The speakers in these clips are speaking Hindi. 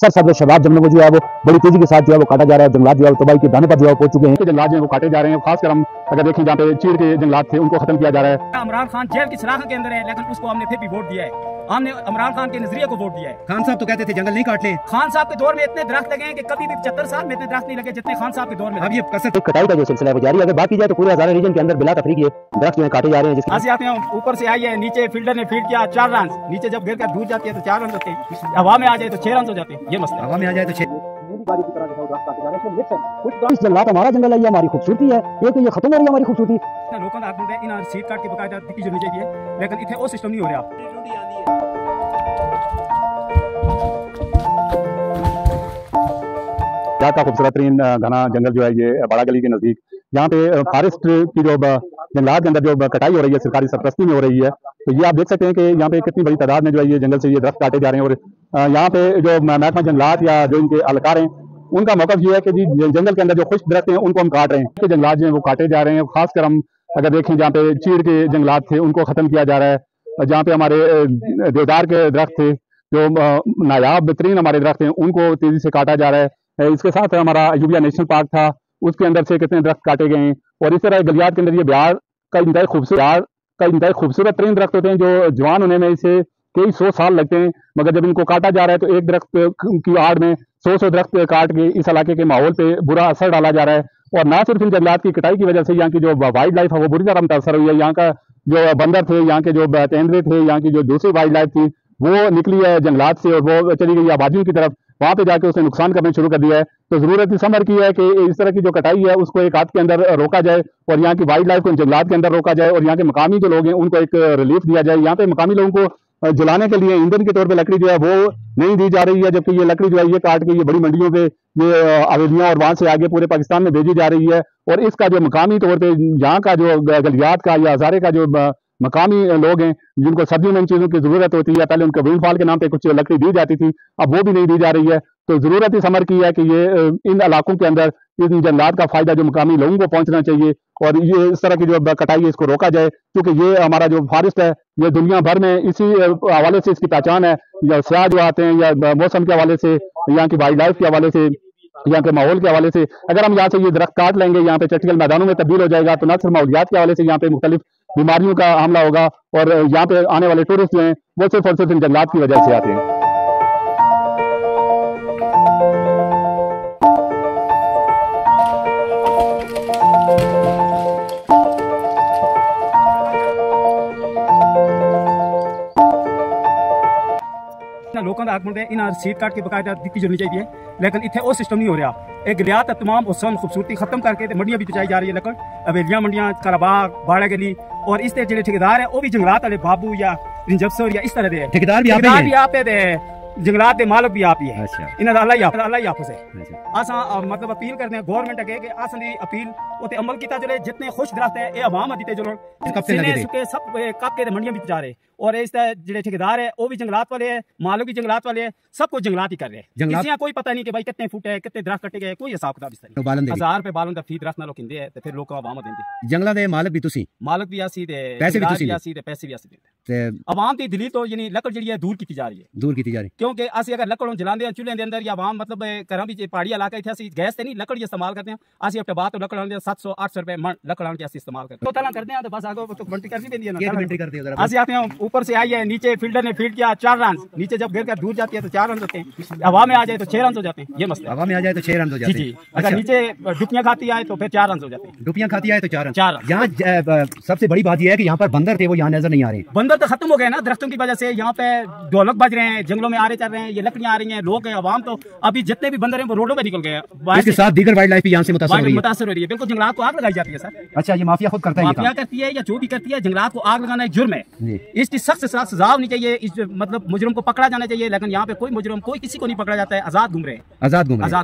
सर शबाब जंगलों को जो है वो बड़ी तेजी के साथ जो है वो काटा जा रहा है। जंगलात जो है तबाही के दाने पर जो है पहुंच चुके हैं। जंगलात जो है वो काटे जा रहे हैं। खासकर हम अगर देखें जहाँ पे चीड़ के जंगलात थे उनको खत्म किया जा रहा है। इमरान खान जेल की सलाख के अंदर है, लेकिन उसको हमने फिर भी वोट दिया है। हमने इमरान खान के नजरिए को वोट दिया है। खान साहब तो कहते थे जंगल नहीं काटने। खान साहब के दौर में इतने दरख्त लगे हैं कि कभी भी 75 साल में इतने दरख्त नहीं लगे जितने खान साहब के दौर में। अब ये कसर कटाई का जो सिलसिला है वो जारी है। अगर बात की जाए तो पूरे हज़ारे रीजन के अंदर बिला तफरीक दरख्त जो है काटे जा रहे हैं। जिसकी आते हैं ऊपर से आई है, नीचे फील्डर ने फील्ड किया 4 रन, नीचे जब गिर कर दूर जाती है तो 4 रन होते हैं, हवा में आ जाए तो 6 रन हो जाते हैं। ये मसला हवा में आ जाए तो 6। इस जंगलात हमारा जंगल है, ये हमारी खूबसूरती है। एक ये खत्म हो रही है हमारी खूबसूरती। लोगों ने आगे इन सीट काट के बकायदा दिक्की जो चाहिए, लेकिन इतने वो सिस्टम नहीं हो रहा। का खूबसूरत तरीन घना जंगल जो है ये बड़ा गली के नजदीक, यहाँ पे फॉरेस्ट की जो जंगलात के अंदर जो कटाई हो रही है सरकारी सरपरस्ती में हो रही है। तो ये आप देख सकते हैं कि यहाँ पे कितनी बड़ी तादाद में जो है ये जंगल से ये दरख्त काटे जा रहे हैं। और यहाँ पे जो महकमा जंगलात या जो इनके अलकार हैं उनका मौकफ ये है कि जी जंगल के अंदर जो खुश्क दरख्त हैं उनको हम काट रहे हैं। कि जंगलात जो है वो काटे जा रहे हैं। खासकर हम अगर देखें जहाँ पे चीड़ के जंगलात थे उनको खत्म किया जा रहा है। जहाँ पे हमारे देवदार के दरख्त थे, जो नायाब बेहतरीन हमारे दरख्त हैं, उनको तेजी से काटा जा रहा है। इसके साथ हमारा अयूबिया नेशनल पार्क था, उसके अंदर से कितने दरख्त काटे गए हैं। और इस तरह गलियात के अंदर ये बिहार का इंतहाई खूबसूरत तरीन दरख्त होते हैं जो जवान होने में इसे कई 100 साल लगते हैं। मगर जब इनको काटा जा रहा है तो एक दरख्त की आड़ में 100 दरख्त काट के इस इलाके के माहौल पे बुरा असर डाला जा रहा है। और ना सिर्फ इन जंगलात की कटाई की वजह से यहाँ की जो वाइल्ड लाइफ है वो बुरी तरह मुतासर हुई है। यहाँ का जो बंदर थे, यहाँ के जो तेंदुए थे, यहाँ की जो दूसरी वाइल्ड लाइफ थी वो निकली है जंगलात से और वो चली गई आबादियों की तरफ। वहां पे जाके उसने नुकसान करना शुरू कर दिया है। तो जरूरत इस अमर की है कि इस तरह की जो कटाई है उसको एक हाथ के अंदर रोका जाए और यहाँ की वाइल्ड लाइफ को जंगलात के अंदर रोका जाए और यहाँ के मकामी जो लोग हैं उनको एक रिलीफ दिया जाए। यहाँ पे मकामी लोगों को जलाने के लिए ईंधन के तौर पे लकड़ी जो है वो नहीं दी जा रही है, जबकि ये लकड़ी जो है ये काट के ये बड़ी मंडियों पे ये आवेदियां और वहां से आगे पूरे पाकिस्तान में भेजी जा रही है। और इसका जो मकामी तौर पे यहाँ का जो गलियात का या हज़ारे का जो मकामी लोग हैं जिनको सर्दियों में इन चीज़ों की जरूरत होती है, पहले उनको विंडफॉल के नाम पे कुछ लकड़ी दी जाती थी, अब वो भी नहीं दी जा रही है। तो जरूरत इस अमर की है कि ये इन इलाकों के अंदर इन जंगलात का फायदा जो मकामी लोगों को पहुंचना चाहिए और ये इस तरह की जो कटाई है इसको रोका जाए, क्योंकि ये हमारा जो फॉरेस्ट है ये दुनिया भर में इसी हवाले से इसकी पहचान है। या सयाह जो आते हैं या मौसम के हवाले से, यहाँ की वाइल्ड लाइफ के हवाले से, यहाँ के माहौल के हवाले से। अगर हम यहाँ से ये दरख्त काट लेंगे, यहाँ पे चट्टियल मैदानों में तब्दील हो जाएगा, तो न सिर्फ माहौलियात के हवाले से यहाँ पे मुख्तलिफ बीमारियों का हमला होगा और यहाँ पे आने वाले टूरिस्ट जो हैं वो सिर्फ और सिर्फ इन जंगलात की वजह से आते हैं। लोगों का आगे इन सीट काट के बकायदा दिक्की जो चाहिए, लेकिन इतने वो सिस्टम नहीं हो रहा। एक गलियात तमाम हुसन खूबसूरती खत्म करके मंडियां भी पहुंचाई जा रही है, लेकिन हवेलियां मंडियां कराबाग बाड़ा गली और इस तरह ठेकेदार है वो भी जंगलात वाले बाबू या रिंजफसर या इस तरह के ठेकेदार भी आप है, जंगलात के मालिक भी आप ही है। अच्छा। इन्हें अल्लाह हाफिज़ है। असा मतलब अपील करते हैं गवर्नमेंट अगे कि असन दी अपील उते अमल किया जो जितने खुश दरख्त है ये आवाम दीते जो सुके सब कप के मंडियां भी पहुंचा रहे। और इस जो ठेकेदार है वो भी जंगलात वाले है, मालिक भी जंगलात वाले है, सब कुछ जंगलात ही कर रहे हैं। किसी कोई पता नहीं कि भाई कितने फुट है, कितने दरख्त कटे गए, कोई हिसाब किताब इस तरह। 1000 रुपए बालन दा फी दरख्त ना लोग किंदे है ते फिर लोग आवाम देंदे। जंगलात दे मालिक भी तुसी, मालिक भी आसी दे, पैसे भी तुसी पैसे भी आसी दे। आवाम दी दिली तो यानी लकड़ जी दूर की जा रही है, दूर की जा रही है। क्योंकि असि अगर लकड़ जलाते हैं चूल्हे के अंदर या आवाम मतलब घर भी पहाड़ी इलाका इतने असि गैस से नहीं लकड़ इस्तेमाल करते हैं। असि अपने बात तो लकड़ आने 700-800 रुपए मन लकड़ आने के इस्तेमाल करते हैं। तो तला करते हैं तो बस आगे तो बंटी करनी पैंदी है ना। असि आते हैं ऊपर से आई है, नीचे फील्डर ने फील्ड किया 4 रन, नीचे जब गिर कर दूर जाती है तो 4 रन होते हैं, हवा में आ जाए तो 6 रन हो जाते हैं। ये मसला, हवा में आ जाए तो 6 रन हो जाते हैं। जी, अगर नीचे डुकियां खाती आए तो फिर 4 रन हो जाते हैं। डुकियां खाती आए तो 4 रन। यहाँ सबसे बड़ी बात यह है कि यहाँ पर बंदर थे वो यहाँ नजर नहीं आ रहे। बंदर तो खत्म हो गए ना दरख्तों की वजह से। यहाँ पे ढोलक बज रहे हैं, जंगलों में आ रहे चल रहे हैं, ये लकड़ियां आ रही हैं, लोग हैं, आवाम तो अभी जितने भी बंदर हैं वो रोडों पे निकल गए। इसके साथ दीगर वाइल्ड लाइफ भी यहाँ से मुतासर हो रही है। बिल्कुल, जंगलात को आग लगाई जाती है सर। अच्छा, ये माफिया खुद करता है, माफिया करती है या जो भी करती है, जंगलात को आग लगाना एक जुर्म है। इसकी सख्त से सख्त सजा होनी चाहिए। इस मतलब मुजरिम को पकड़ा जाना चाहिए, लेकिन यहाँ पे कोई मुजरिम कोई किसी को नहीं पकड़ा जाता है। आजाद घूम रहे हैं, आजाद घूम रहे हैं,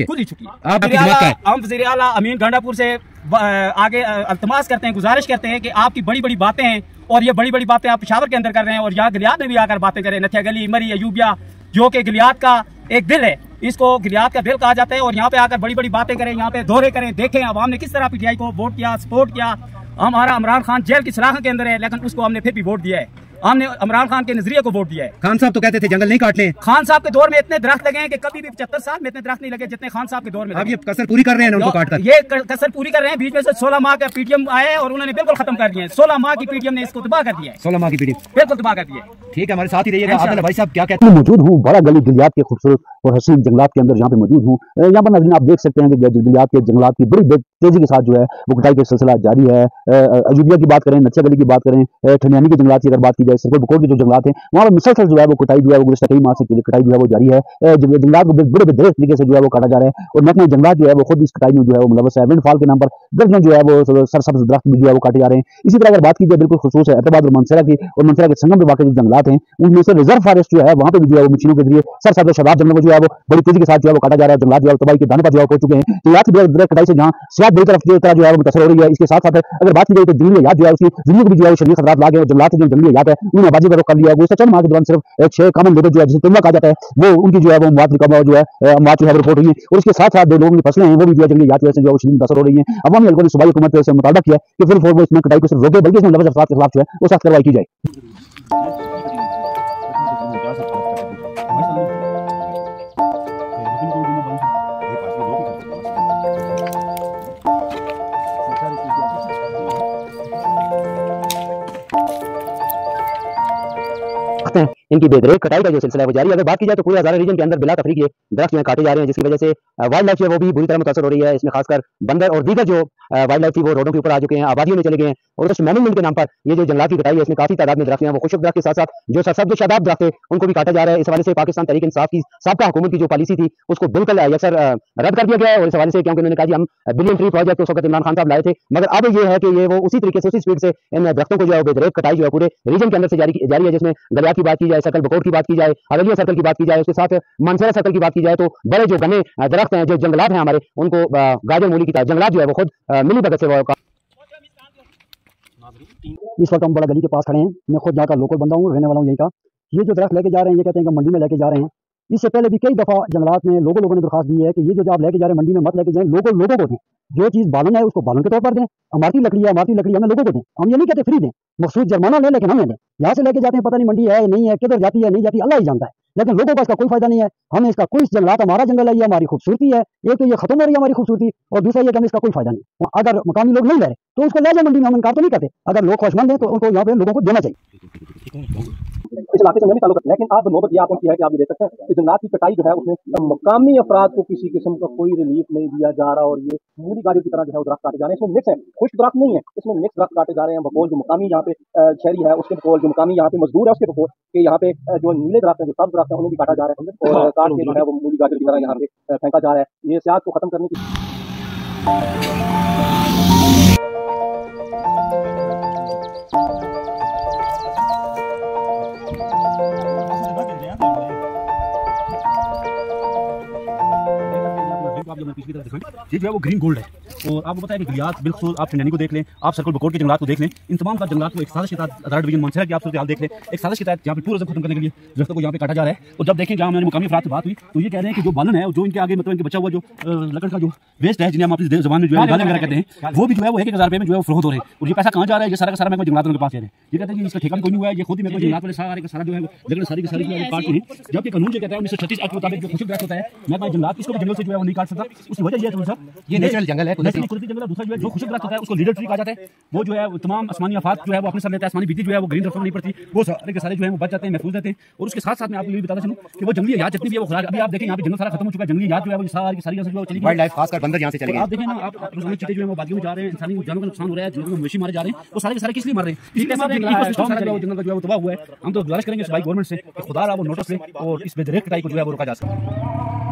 खुली छुट्टी है। हम वज़ीर आला अमीन गांडापुर से आगे अल्तमास करते हैं, गुजारिश करते हैं कि आपकी बड़ी बड़ी बातें हैं और ये बड़ी बड़ी बातें आप पेशावर के अंदर कर रहे हैं और यहाँ गलियात में भी आकर बातें करें। नथिया गली, मरी, अयूबिया जो कि गलियात का एक दिल है, इसको गलियात का दिल कहा जाता है। और यहाँ पे आकर बड़ी बड़ी बातें करें, यहाँ पे दौरे करें, देखें आवाम ने किस तरह पीटीआई को वोट किया, सपोर्ट किया। हमारा इमरान खान जेल की सलाख के अंदर है, लेकिन उसको हमने फिर भी वोट दिया है। हमने इमरान खान के नजरिए को वोट दिया है। खान साहब तो कहते थे जंगल नहीं काटने। खान साहब के दौर में इतने दरख्त लगे हैं कि कभी भी 75 साल में इतने दरख्त नहीं लगे जितने खान साहब के दौर में। अब ये कसर पूरी कर रहे हैं उनको काटकर। ये कसर पूरी कर रहे हैं। बीच में से 16 माह का पीटीएम आए और उन्होंने बिल्कुल खत्म कर दिया है। 16 माह की पीटीएम ने इसको तबाह कर दिया है। 16 माह की पीटीएम बिल्कुल तबाह कर दिया है। ठीक है, हमारे साथ ही रहिएगा। आदिल भाई साहब क्या कहते हैं? मौजूद हूँ बड़ा गली गिलियात के खूबसूरत और हसीन जंगलात के अंदर, यहाँ पे मौजूद हूँ। यहाँ पर नाज़रीन आप देख सकते हैं कि गिलियात के जंगलात की बड़ी तेजी के साथ जो है वो कटाई का सिलसिला जारी है। अजूबिया की बात करें, नच्छा गली की बात करें, ठंडियानी के जंगलात की अगर बात की जाए, सिरकोट बकोर के जो जंगलात हैं वहाँ पर मुसलसल जो है वो कटाई जो है वो गुज़श्ता कई माह से कटाई जो है वो जारी है। जंगलात को बड़े बेदरेज तरीके से जो है वो काटा जा रहा है और महकमा जंगलात जो है वो खुद इस कटाई में जो है वो मुलव्वस है। विंडफॉल के नाम पर दर्जनों जो है वो सरसब्ज दरख्त भी जो है वो काटे जा रहे हैं। इसी तरह अगर बात की जाए बिल्कुल खुसूस है एतबाद और मनसरा की, और मनसरा के संगम में वाक़ जो जंगलात हैं उनमें से रिजर्व फॉरेस्ट जो है वहाँ पर भी जो है वो मशीनों के जरिए सरसब्ज शबाब जंगलों को जो है वो बड़ी तेजी के साथ जो है वो काटा जा रहा है। जंगलात जो है तबाही के दाने पर जो है पहुंच चुके हैं। जंगलात की कटाई से जहाँ सियात बड़ी तरफ जो है वो मुतासर हो रही है। इसके साथ साथ अगर बात की जाए तो जंगली याद जो है उसकी जिंदगी को भी जो है शरीर खतरात लागे और जंगलात से जो जंगली याद है उन्होंने आबादी का रुख कर लिया है। गुज़श्ता चंद माह के दौरान सिर्फ 6 कॉमन लेबर जो है जिसे तेंदुआ कहा जाता है वो उनकी जो है वो मौत जो है मौत जो है रिपोर्ट हुई है। और इसके साथ साथ जो लोगों की फसलें हैं वो भी जो है जंगली याद जो है वो शरीर मुतासर हो रही है। अवामी हल्कों ने सूबाई हुकूमत से मुतालबा किया कि फिर वो इसमें कटाई को सिर्फ रोके बल्कि इसमें मुलव्वस अफराद के खिलाफ जो है वो सख्त कार्रवाई की जाए। इनकी बेदरेक कटाई का जो सिलसिला है वो जारी है। अगर बात की जाए तो पूरे हज़ारा रीजन के अंदर बिला तफरीक ये दरख्त यहाँ काटे जा रहे हैं, जिसकी वजह से वाइल्ड लाइफ जो है वो भी बुरी तरह मुतासर हो रही है। इसमें खासकर बंदर और दीगर जो वाइल्ड लाइफ थी वो रोडों के ऊपर आ चुके हैं, आबादियों में चले गए हैं। और उस मैनेजमेंट के नाम पर ये जो जंगलात की कटाई है इसमें काफी तादाद में दरख्त हैं वो खुशक दरख्त के साथ साथ जो सरसब्ज़ शादाब दरख्त है उनको भी काटा जा रहा है। इस हवाले से पाकिस्तान तहरीक इंसाफ की साबका हुकूमत की जो पॉलिसी थी उसको बिल्कुल अक्सर रद्द कर दिया गया है। और इस हवाले से क्योंकि उन्होंने कहा कि हम बिलियन ट्री प्रोजेक्ट उस वक्त इमरान खान साहब लाए थे, मगर अब ये है कि ये वो उसी तरीके से उसी स्पीड से इन दरख्तों को जो है बेदरेक कटाई जो है पूरे रीजन के अंदर से जारी है। जिसमें गलियात की बात की जाए, सर्कल बकोट की बात की जाए, हवेलिया सर्कल की बात की जाए, उसके साथ मनसरा सर्कल की बात की जाए तो बड़े जो घने दरख्त हैं जो जंगलात हैं हमारे उनको गाजर मूली की तरह जंगलात जो है वो खुद मिली भगत से इस वक्त हम बड़ा गली के पास खड़े हैं। मैं खुद यहाँ का लोकल बंदा हूँ, रहने वाला हूँ यहीं का। ये जो दरख्त लेके जा रहे हैं ये कहते हैं कि मंडी में लेके जा रहे हैं। इससे पहले भी कई दफ़ा जंगलात में लोगों ने दरखास्त दी है कि ये जो आप लेके जा रहे हैं मंडी में मत लेके जाएं, लोगों को दें। जो चीज़ बालन है उसको बालन के तौर पर दें। इमारती लकड़ी है, इमारती लकड़ी हमें लोगों को दें। हम ये नहीं कहते फ्री दें, मखसूस जुर्माना लें लेकिन हमें दें। यहाँ से लेके जाते हैं पता नहीं मंडी है नहीं है, किधर जाती है नहीं जाती, अल्लाह ही जानता है, लेकिन लोगों का इसका कोई फायदा नहीं है। हमें इसका कोई जंगलात हमारा जंगल है, ये हमारी खूबसूरती है। एक तो ये खत्म हो रही है हमारी खूबसूरती, और दूसरा ये कि हमें इसका कोई फायदा नहीं। अगर मकामी लोग नहीं ले रहे तो उसको ले जाए मंडी में, हम इनकार तो नहीं करते। अगर लोग ख्वाहिशमंद हैं तो उनको यहाँ पे लोगों को देना चाहिए। इस इलाके से नहीं ताल्लुक है, लेकिन आप नौबत आप की है कि आप ये देख सकते हैं कि जंगलात की कटाई जो है उसमें मकामी अफराद को किसी किस्म का कोई रिलीफ नहीं दिया जा रहा और ये मूली गाजर की तरह जो है दरख्त काटे जा रहे हैं। इसमें मिक्स है, खुश्क दरख्त नहीं है, इसमें मिक्स दरख्त काटे जा रहे हैं। बकोल जो मकामी यहाँ पे शहरी है उसके बकोल, जो मकामी यहाँ पे मजदूर है उसके बकोल के यहाँ पे जो नीले दरख्त है, जो सब दरख्त है उन्हें भी काटा जा रहा है और काट के जो है वो मूली गाजर की तरह यहाँ पे फेंका जा रहा है। ये सियासत को खत्म करने की ये जो है वो ग्रीन गोल्ड है। और आपको पता है कि गिलियात बिल्कुल आप ठंडियानी को देख लें, आप सर्कल बकोट के जंगलात को देख लें, इन तमाम का जंगलात को एक साजिश के तहत हज़ारा डिवीजन मनसरा की आप सूरत हाल देख लें, एक साजिश के तहत यहाँ पे टूरिज्म खत्म करने के लिए दरख्तों को यहाँ पे काटा जा रहा है। और जब देखें जहाँ हमारे मुकामी अफराद से बात हुई तो ये कह रहे हैं कि जो बालन है जो इनके आगे मतलब इनके बचा हुआ जो लकड़ का जो वेस्ट है जिन्हें हम अपनी जबान में जो है गाले वगैरह कहते हैं, वो भी जो है वो 1000 रुपये में जो है वो फरोख्त हो रहे हैं। और ये पैसा कहाँ जा रहा है? ये सारा का सारा मैं जंगलात के पास जा रहे हैं। ये कहते हैं कि इसका ठेका भी कोई नहीं हुआ है, ये खुद ही मेरे को जंगलात वाले सारा जो है लकड़ सारी की सारी काटते हैं। जबकि कानून जो कहता है 1936 एक्ट के मुताबिक जो खुशक दरख्त होता है मैं जंगलात इसको भी जंगल से जो है वो नहीं काट सकता। उसकी वजह यह है ये नेचुरल जंगल है, कुदरती जंगल है। दूसरा जो है जो खुशक दरख्त होता है उसको लीडर ट्री कहा जाता है। वो जो है तमाम आसमानी आफात जो है वो अपने सर लेता है, आसमानी बिजली जो है वो ग्रीन दरख्तों में नहीं पड़ती, वो सारे के सारे जो है वो बच जाते हैं, महफूज रहते हैं। और उसके साथ साथ मैं आपको ये भी बताता चलूं कि वो जंगली याद जितनी भी है वो खराब, अभी आप देखें यहाँ पे जंगल सारा खत्म हो चुका है, जंगली याद जो है वो सारी जो चली गई, वाइल्ड लाइफ खासकर बंदर यहाँ से चले गए। आप देखें ना, आप रोजाना चीजें जो है वो बागियों में जा रहे हैं, इंसानी जानों का नुकसान हो रहा है, जो मवेशी मारे जा रहे हैं, वो सारे के सारे किस लिए मर रहे हैं? जंगल का जो है वो तबाह हुआ है। हम तो गुजारिश करेंगे भाई गवर्नमेंट से कि खुदा वो नोटिस ले और इस बेदरेक कटाई को जो है वो रोका जा सके।